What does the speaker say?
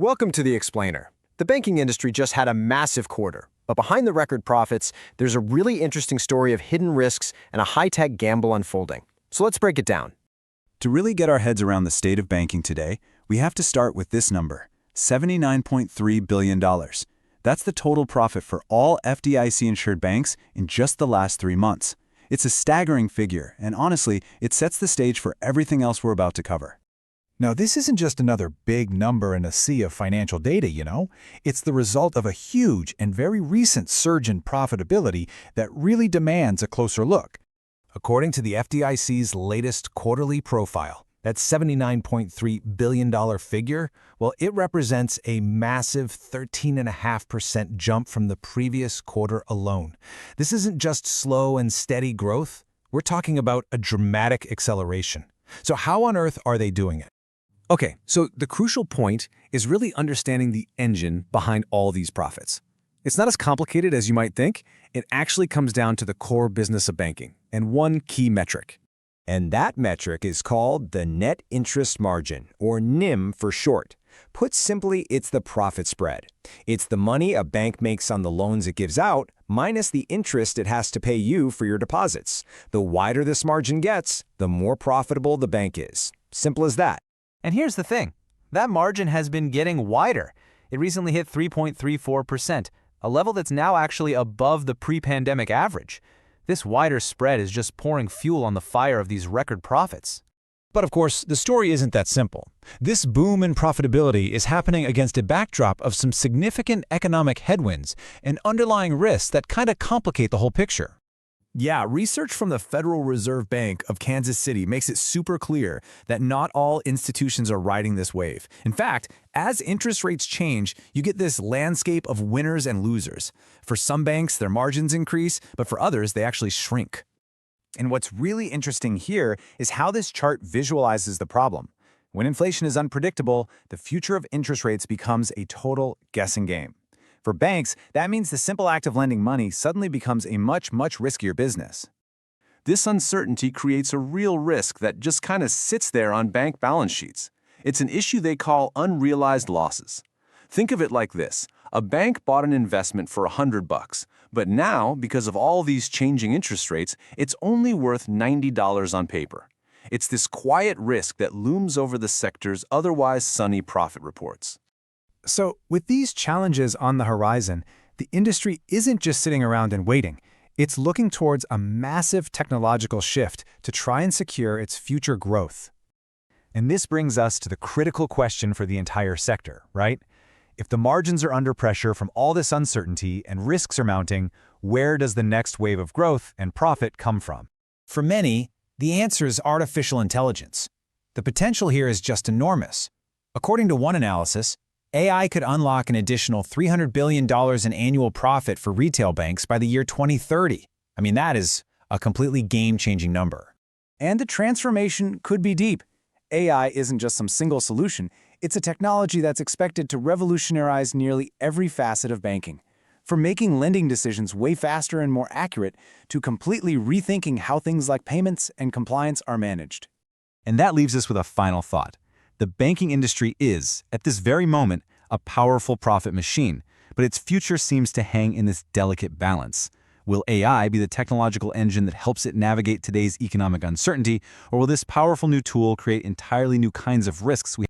Welcome to The Explainer. The banking industry just had a massive quarter, but behind the record profits, there's a really interesting story of hidden risks and a high-tech gamble unfolding. So let's break it down. To really get our heads around the state of banking today, we have to start with this number, $79.3 billion. That's the total profit for all FDIC-insured banks in just the last 3 months. It's a staggering figure, and honestly, it sets the stage for everything else we're about to cover. Now, this isn't just another big number in a sea of financial data, you know? It's the result of a huge and very recent surge in profitability that really demands a closer look. According to the FDIC's latest quarterly profile, that $79.3 billion figure, well, it represents a massive 13.5% jump from the previous quarter alone. This isn't just slow and steady growth. We're talking about a dramatic acceleration. So how on earth are they doing it? Okay, so the crucial point is really understanding the engine behind all these profits. It's not as complicated as you might think. It actually comes down to the core business of banking and one key metric. And that metric is called the net interest margin, or NIM for short. Put simply, it's the profit spread. It's the money a bank makes on the loans it gives out, minus the interest it has to pay you for your deposits. The wider this margin gets, the more profitable the bank is. Simple as that. And here's the thing. That margin has been getting wider. It recently hit 3.34%, a level that's now actually above the pre-pandemic average. This wider spread is just pouring fuel on the fire of these record profits. But of course, the story isn't that simple. This boom in profitability is happening against a backdrop of some significant economic headwinds and underlying risks that kind of complicate the whole picture. Yeah, research from the Federal Reserve Bank of Kansas City makes it super clear that not all institutions are riding this wave. In fact, as interest rates change, you get this landscape of winners and losers. For some banks, their margins increase, but for others, they actually shrink. And what's really interesting here is how this chart visualizes the problem. When inflation is unpredictable, the future of interest rates becomes a total guessing game. For banks, that means the simple act of lending money suddenly becomes a much riskier business. This uncertainty creates a real risk that just kind of sits there on bank balance sheets. It's an issue they call unrealized losses. Think of it like this. A bank bought an investment for $100, but now, because of all these changing interest rates, it's only worth $90 on paper. It's this quiet risk that looms over the sector's otherwise sunny profit reports. So, with these challenges on the horizon, the industry isn't just sitting around and waiting. It's looking towards a massive technological shift to try and secure its future growth. And this brings us to the critical question for the entire sector, right? If the margins are under pressure from all this uncertainty and risks are mounting, where does the next wave of growth and profit come from? For many, the answer is artificial intelligence. The potential here is just enormous. According to one analysis, AI could unlock an additional $300 billion in annual profit for retail banks by the year 2030. I mean, that is a completely game-changing number. And the transformation could be deep. AI isn't just some single solution. It's a technology that's expected to revolutionize nearly every facet of banking. From making lending decisions way faster and more accurate to completely rethinking how things like payments and compliance are managed. And that leaves us with a final thought. The banking industry is, at this very moment, a powerful profit machine, but its future seems to hang in this delicate balance. Will AI be the technological engine that helps it navigate today's economic uncertainty, or will this powerful new tool create entirely new kinds of risks we